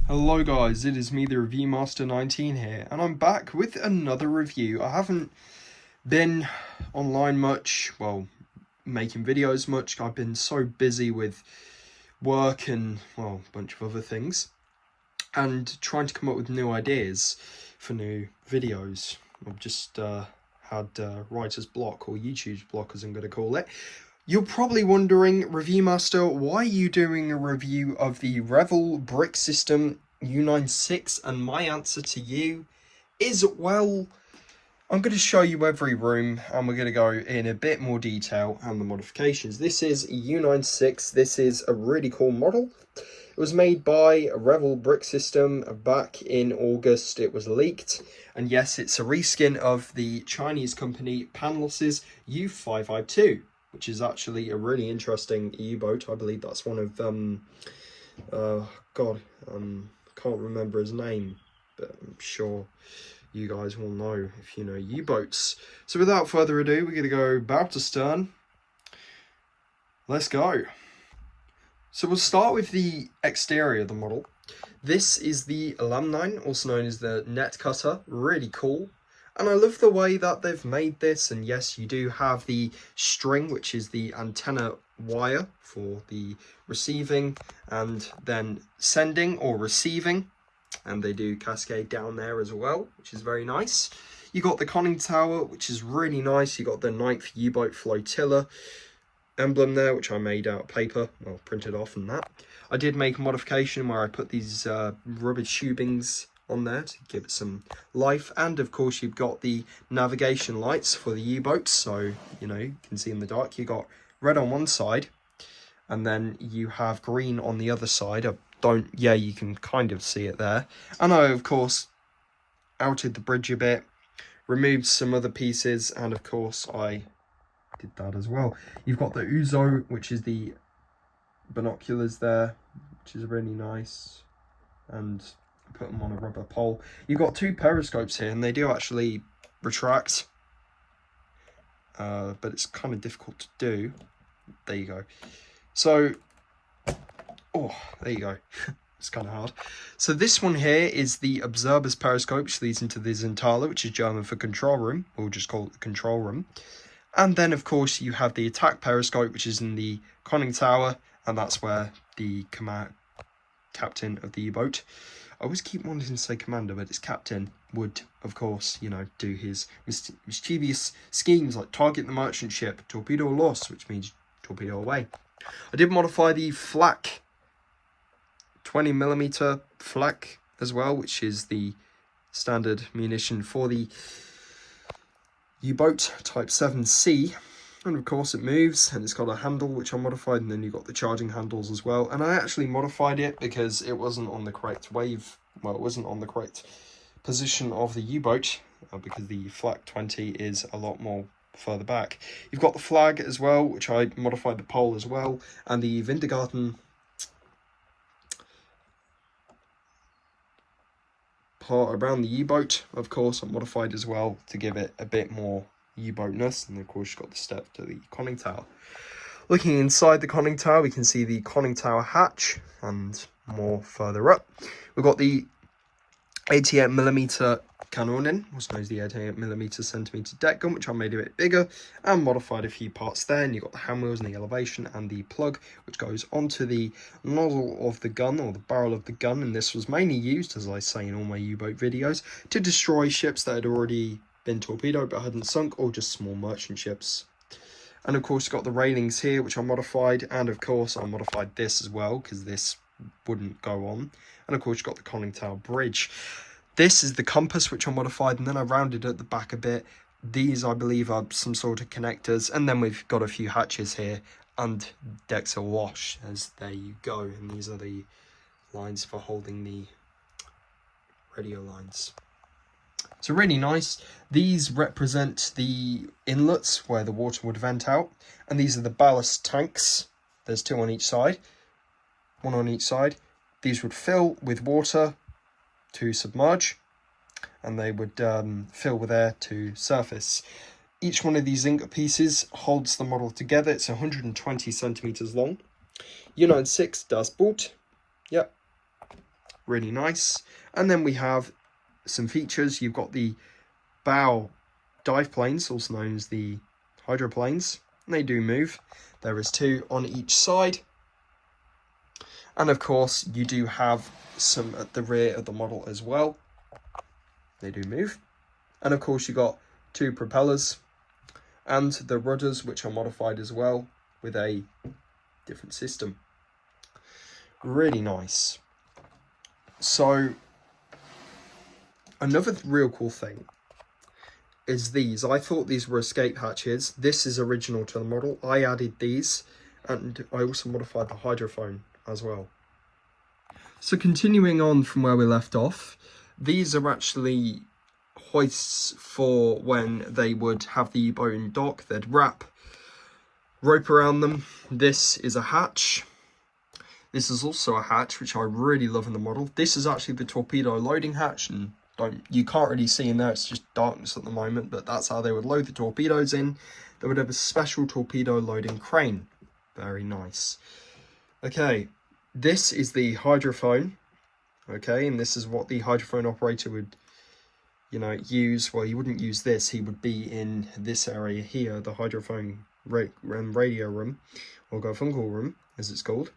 Hello guys, it is me, the Review Master 19 here, and I'm back with another review. I haven't been online much, well, making videos much. I've been so busy with work and, well, a bunch of other things, and trying to come up with new ideas for new videos. I've just had writer's block, or YouTube's block as I'm going to call it. You're probably wondering, Review Master, why are you doing a review of the Revell Bric system U-96? And my answer to you is, well, I'm going to show you every room and we're going to go in a bit more detail and the modifications. This is U-96. This is a really cool model. It was made by Revell Bric system back in August. It was leaked. And yes, it's a reskin of the Chinese company Panlos's U-552. Which is actually a really interesting U-boat. I believe that's one of, can't remember his name, but I'm sure you guys will know if you know U-boats. So without further ado, we're going to go bow to stern. Let's go. So we'll start with the exterior of the model. This is the Lamnine, also known as the net cutter. Really cool. And I love the way that they've made this, and yes, you do have the string, which is the antenna wire for the receiving and then sending or receiving, and they do cascade down there as well, which is very nice. You got the conning tower, which is really nice. You got the 9th U-boat flotilla emblem there, which I made out of paper, well, printed off and that. I did make a modification where I put these rubber tubings on there to give it some life, and of course you've got the navigation lights for the U-boats, so you know you can see in the dark. You got red on one side and then you have green on the other side. You can kind of see it there. And I of course outed the bridge a bit, removed some other pieces, and of course I did that as well. You've got the Uzo, which is the binoculars there, which is really nice, and put them on a rubber pole. You've got 2 periscopes here, and they do actually retract, but it's kind of difficult to do. There you go. So, oh, there you go. It's kind of hard. So this one here is the observer's periscope, which leads into the Zentrale, which is German for control room. We'll just call it the control room. And then, of course, you have the attack periscope, which is in the conning tower, and that's where the captain of the U-boat, I always keep wanting to say commander, but it's captain, would, of course, you know, do his mischievous schemes like target the merchant ship, torpedo loss, which means torpedo away. I did modify the flak, 20mm flak as well, which is the standard munition for the U-boat Type 7C. And of course it moves, and it's got a handle which I modified, and then you've got the charging handles as well. And I actually modified it because it wasn't on the correct wave, well, it wasn't on the correct position of the U-boat, because the flak 20 is a lot more further back. You've got the flag as well, which I modified the pole as well, and the Wintergarten part around the U-boat, of course, I modified as well to give it a bit more U-boatness, and of course you've got the step to the conning tower. Looking inside the conning tower, we can see the conning tower hatch, and more further up we've got the 88mm Kanonen, also known as the 88mm centimeter deck gun, which I made a bit bigger and modified a few parts there. And you've got the hand wheels and the elevation and the plug, which goes onto the nozzle of the gun, or the barrel of the gun. And this was mainly used, as I say in all my U-boat videos, to destroy ships that had already been torpedoed but hadn't sunk, or just small merchant ships. And of course you've got the railings here, which I modified, and of course I modified this as well because this wouldn't go on. And of course you've got the conning tower bridge. This is the compass, which I modified, and then I rounded at the back a bit. These, I believe, are some sort of connectors, and then we've got a few hatches here, and decks awash, as there you go. And these are the lines for holding the radio lines. So really nice. These represent the inlets where the water would vent out, and these are the ballast tanks. There's 2 on each side, 1 on each side. These would fill with water to submerge, and they would fill with air to surface. each one of these ingot pieces holds the model together. It's 120 centimeters long. U-96 dashboard. Yep, really nice. And then we have some features. You've got the bow dive planes, also known as the hydroplanes. And they do move. There is 2 on each side. And of course, you do have some at the rear of the model as well. They do move. And of course, you got 2 propellers and the rudders, which are modified as well with a different system. Really nice. So another real cool thing is these. I thought these were escape hatches. This is original to the model. I added these, and I also modified the hydrophone as well. So continuing on from where we left off, these are actually hoists for when they would have the U-boat in dock. They'd wrap rope around them. This is a hatch. This is also a hatch, which I really love in the model. This is actually the torpedo loading hatch, and you can't really see in there, it's just darkness at the moment, but that's how they would load the torpedoes in. They would have a special torpedo loading crane. Very nice. Okay, this is the hydrophone. Okay, and this is what the hydrophone operator would, use. Well, he wouldn't use this, he would be in this area here, the hydrophone radio room, or Garfunkel room, as it's called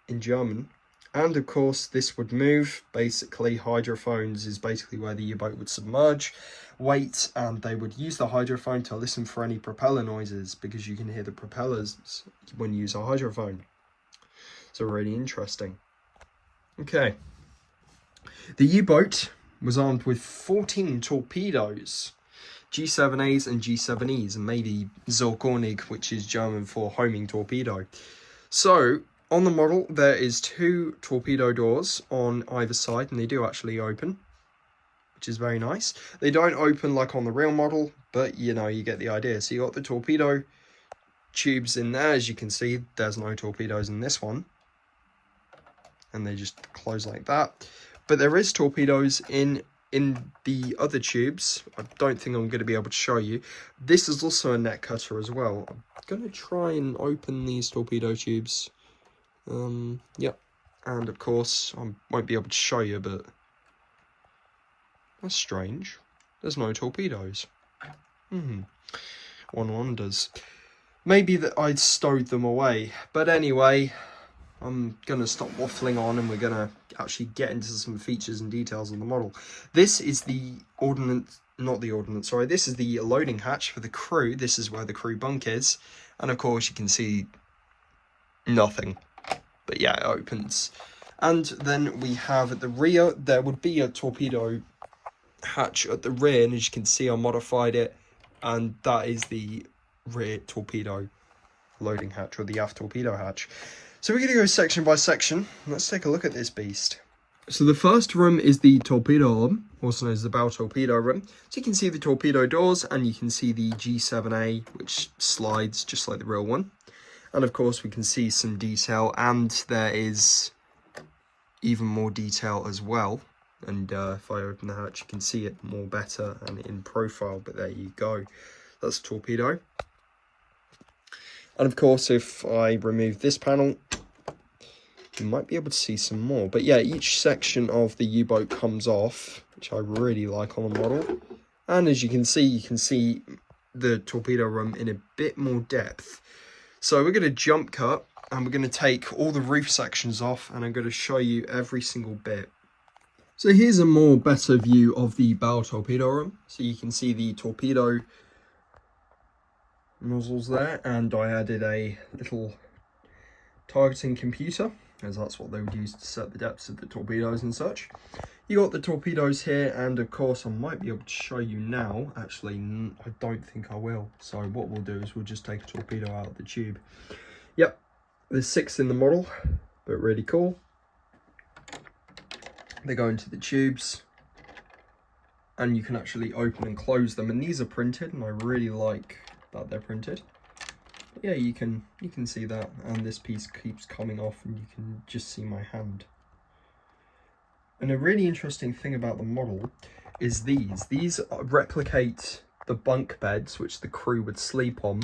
in German. And of course, this would move. Basically, hydrophones is basically where the U-boat would submerge, wait, and they would use the hydrophone to listen for any propeller noises, because you can hear the propellers when you use a hydrophone. So really interesting. Okay. The U-boat was armed with 14 torpedoes, G7As and G7Es, and maybe Zorkornig, which is German for homing torpedo. So on the model, there is 2 torpedo doors on either side, and they do actually open, which is very nice. They don't open like on the real model, but you get the idea. So you got the torpedo tubes in there. As you can see, there's no torpedoes in this one, and they just close like that. But there is torpedoes in the other tubes. I don't think I'm going to be able to show you. This is also a net cutter as well. I'm going to try and open these torpedo tubes. Yep, and of course I won't be able to show you, but that's strange. There's no torpedoes. One wonders. Maybe that I'd stowed them away, but anyway, I'm gonna stop waffling on, and we're gonna actually get into some features and details of the model. This is the this is the loading hatch for the crew. This is where the crew bunk is, and of course you can see nothing. But yeah, it opens. And then we have at the rear, there would be a torpedo hatch at the rear, and as you can see, I modified it, and that is the rear torpedo loading hatch, or the aft torpedo hatch. So we're going to go section by section. Let's take a look at this beast. So the first room is the torpedo room, also known as the bow torpedo room. So you can see the torpedo doors, and you can see the G7A, which slides just like the real one. And of course, we can see some detail, and there is even more detail as well. And if I open the hatch, you can see it more better and in profile, but there you go. That's a torpedo. And of course, if I remove this panel, you might be able to see some more. But yeah, each section of the U-boat comes off, which I really like on the model. And as you can see the torpedo room in a bit more depth. So we're going to jump cut, and we're going to take all the roof sections off, and I'm going to show you every single bit. So here's a more better view of the bow torpedo room. So you can see the torpedo nozzles there, and I added a little targeting computer, as that's what they would use to set the depths of the torpedoes and such. You got the torpedoes here, and of course I might be able to show you now. Actually, I don't think I will. So what we'll do is we'll just take a torpedo out of the tube. Yep, there's 6 in the model, but really cool. They go into the tubes, and you can actually open and close them, and these are printed, and I really like that they're printed. But yeah, you can see that, and this piece keeps coming off, and you can just see my hand. And a really interesting thing about the model is these replicate the bunk beds, which the crew would sleep on.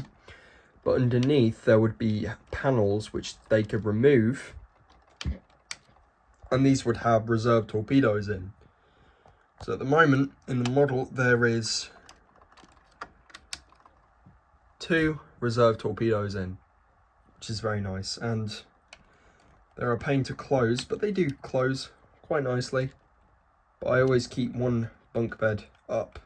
But underneath, there would be panels which they could remove. And these would have reserve torpedoes in. So at the moment, in the model, there is 2 reserve torpedoes in, which is very nice. And they're a pain to close, but they do close quite nicely. But I always keep one bunk bed up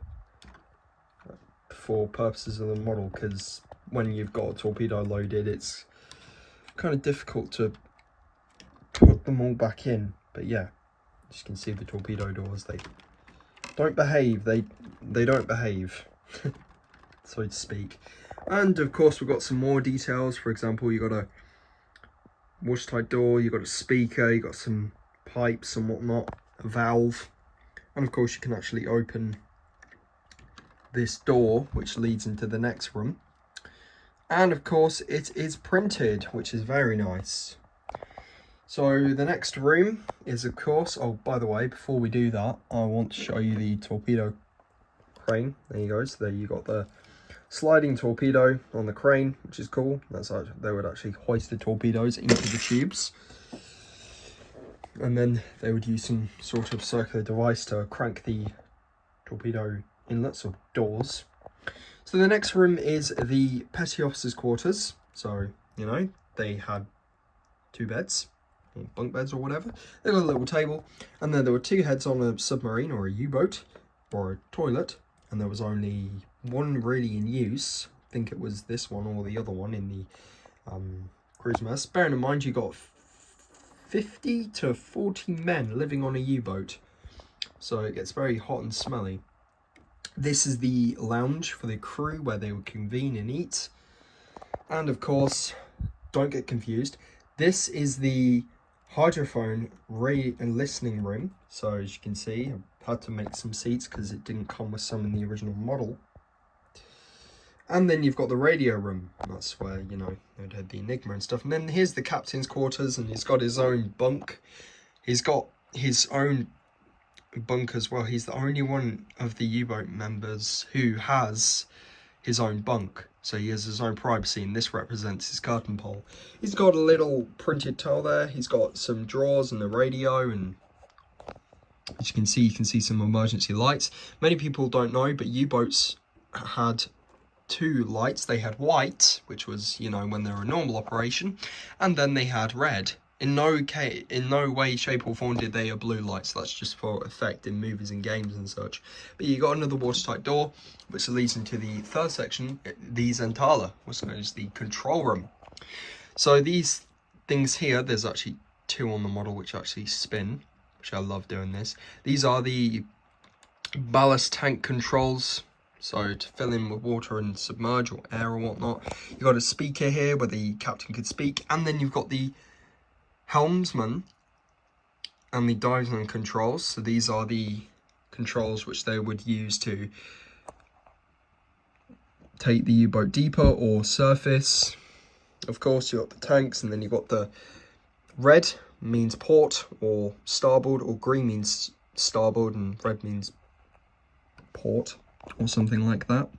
for purposes of the model, because when you've got a torpedo loaded, it's kind of difficult to put them all back in. But yeah, as you can see, the torpedo doors, they don't behave. They don't behave, so to speak. And of course, we've got some more details. For example, you got a watertight door, you got a speaker, you got some pipes and whatnot, a valve, and of course you can actually open this door which leads into the next room. And of course it is printed, which is very nice. So the next room is, of course, oh, by the way, before we do that, I want to show you the torpedo crane. There you go. So there you got the sliding torpedo on the crane, which is cool. That's how they would actually hoist the torpedoes into the tubes, and then they would use some sort of circular device to crank the torpedo inlets or doors. So the next room is the petty officers' quarters. So, you know, they had 2 beds, or bunk beds or whatever. They got a little table, and then there were 2 heads on a submarine or a U-boat or a toilet, and there was only one really in use. I think it was this one or the other one in the cruise mess. Bearing in mind, you got 50 to 40 men living on a U-boat, so it gets very hot and smelly. This is the lounge for the crew where they would convene and eat. And of course, don't get confused, this is the hydrophone and listening room. So as you can see, I had to make some seats because it didn't come with some in the original model. And then you've got the radio room. That's where, you know, they'd had the Enigma and stuff. And then here's the captain's quarters, and he's got his own bunk. He's got his own bunk as well. He's the only one of the U-boat members who has his own bunk. So he has his own privacy, and this represents his curtain pole. He's got a little printed towel there. He's got some drawers and the radio, and as you can see some emergency lights. Many people don't know, but U-boats had 2 lights. They had white, which was, you know, when they were a normal operation, and then they had red. In no way, shape or form did they have blue lights. That's just for effect in movies and games and such. But you got another watertight door, which leads into the 3rd section, the Zentala, which is the control room. So these things here, there's actually 2 on the model which actually spin, which I love doing this. These are the ballast tank controls. So to fill in with water and submerge or air or whatnot. You've got a speaker here where the captain could speak, and then you've got the helmsman and the divesman controls. So these are the controls which they would use to take the U-boat deeper or surface. Of course, you've got the tanks, and then you've got the red means port or starboard, or green means starboard, and red means port or something like that.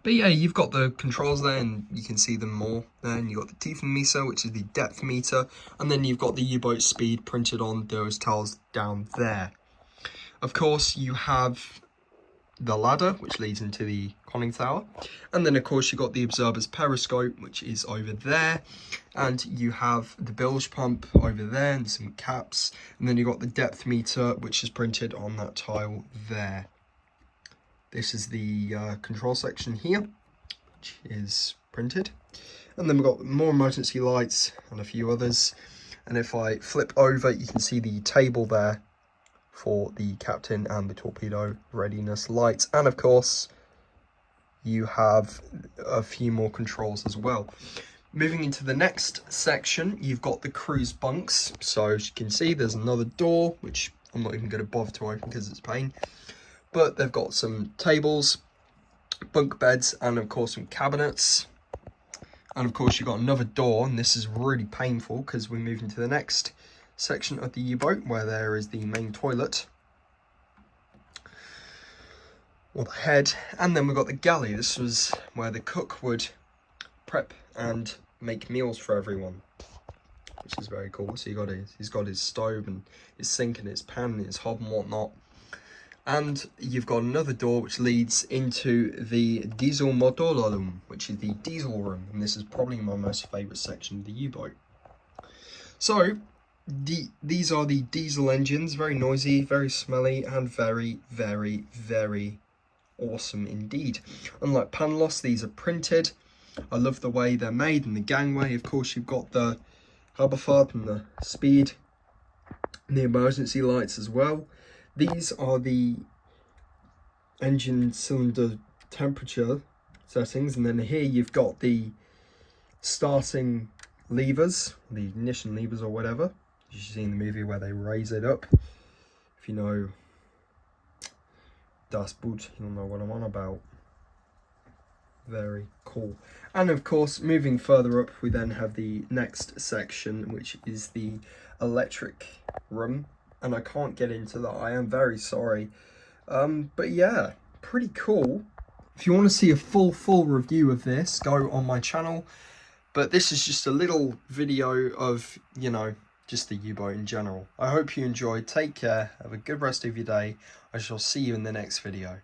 But yeah, you've got the controls there, and you can see them more there. And you've got the Tiefenmeter meter, which is the depth meter, and then you've got the U-boat speed printed on those tiles down there. Of course, you have the ladder, which leads into the conning tower, and then of course you've got the observer's periscope, which is over there, and you have the bilge pump over there and some caps, and then you've got the depth meter, which is printed on that tile there. This is the control section here, which is printed. And then we've got more emergency lights and a few others. And if I flip over, you can see the table there for the captain and the torpedo readiness lights. And of course, you have a few more controls as well. Moving into the next section, you've got the crew's bunks. So as you can see, there's another door, which I'm not even going to bother to open because it's a pain. But they've got some tables, bunk beds, and of course some cabinets. And of course you've got another door, and this is really painful because we move into the next section of the U-boat where there is the main toilet. or the head. And then we've got the galley. This was where the cook would prep and make meals for everyone, which is very cool. So he's got his stove and his sink and his pan and his hob and whatnot. And you've got another door which leads into the diesel motor room, which is the diesel room, and this is probably my most favourite section of the U-boat. So these are the diesel engines, very noisy, very smelly, and very, very, very awesome indeed. Unlike Panlos, these are printed. I love the way they're made, and the gangway. Of course, you've got the Haberfahrt and the speed and the emergency lights as well. These are the engine cylinder temperature settings, and then here you've got the starting levers, the ignition levers or whatever, as you see in the movie where they raise it up. If you know Das Boot, you'll know what I'm on about. Very cool. And of course, moving further up, we then have the next section, which is the electric room. And I can't get into that, I am very sorry. But yeah, pretty cool. If you want to see a full review of this, go on my channel. But this is just a little video of, you know, just the U-boat in general. I hope you enjoyed. Take care. Have a good rest of your day. I shall see you in the next video.